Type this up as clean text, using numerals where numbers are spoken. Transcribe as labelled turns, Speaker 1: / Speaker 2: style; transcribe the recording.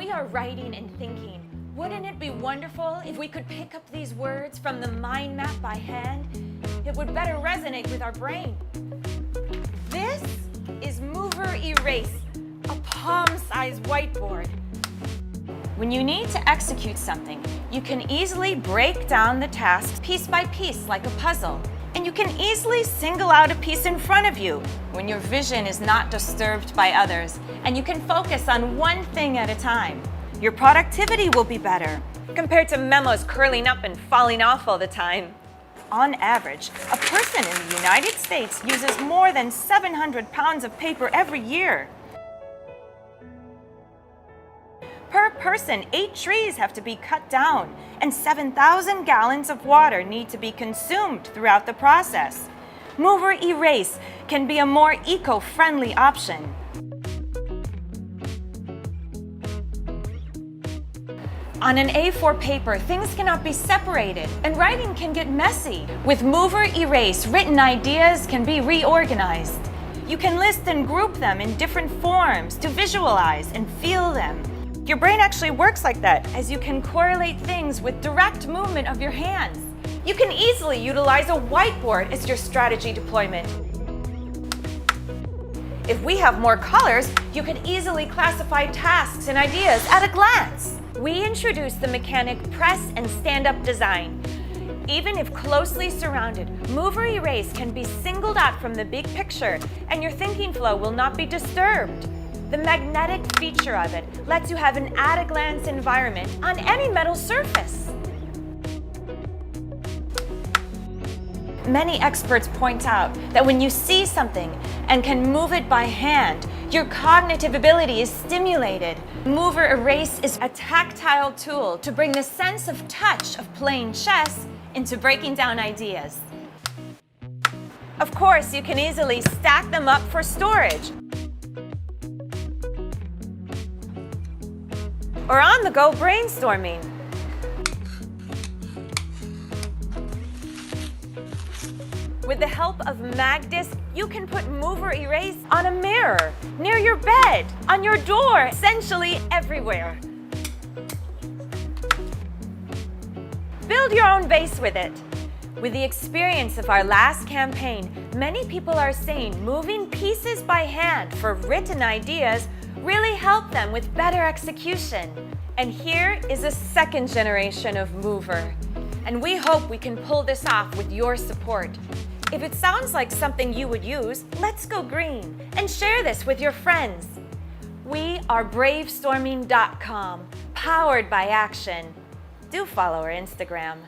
Speaker 1: we are writing and thinking, wouldn't it be wonderful if we could pick up these words from the mind map by hand? It would better resonate with our brain. This is Mover Erase, a palm-sized whiteboard. When you need to execute something, you can easily break down the task piece by piece like a puzzle. And you can easily single out a piece in front of you when your vision is not disturbed by others, and you can focus on one thing at a time. Your productivity will be better compared to memos curling up and falling off all the time. On average, a person in the United States uses more than 700 pounds of paper every year. Per person, 8 trees have to be cut down, and 7,000 gallons of water need to be consumed throughout the process. Mover Erase can be a more eco-friendly option. On an A4 paper, things cannot be separated, and writing can get messy. With Mover Erase, written ideas can be reorganized. You can list and group them in different forms to visualize and feel them. Your brain actually works like that, as you can correlate things with direct movement of your hands. You can easily utilize a whiteboard as your strategy deployment. If we have more colors, you can easily classify tasks and ideas at a glance. We introduced the mechanic press and stand-up design. Even if closely surrounded, Mover Erase can be singled out from the big picture, and your thinking flow will not be disturbed. The magnetic feature of it lets you have an at-a-glance environment on any metal surface. Many experts point out that when you see something and can move it by hand, your cognitive ability is stimulated. Mover Erase is a tactile tool to bring the sense of touch of playing chess into breaking down ideas. Of course, you can easily stack them up for storage or on-the-go brainstorming. With the help of MagDisc, you can put Mover Erase on a mirror, near your bed, on your door, essentially everywhere. Build your own base with it. With the experience of our last campaign, many people are saying moving pieces by hand for written ideas really helped them with better execution. And here is a second generation of Mover. And we hope we can pull this off with your support. If it sounds like something you would use, let's go green and share this with your friends. We are bravestorming.com, powered by action. Do follow our Instagram.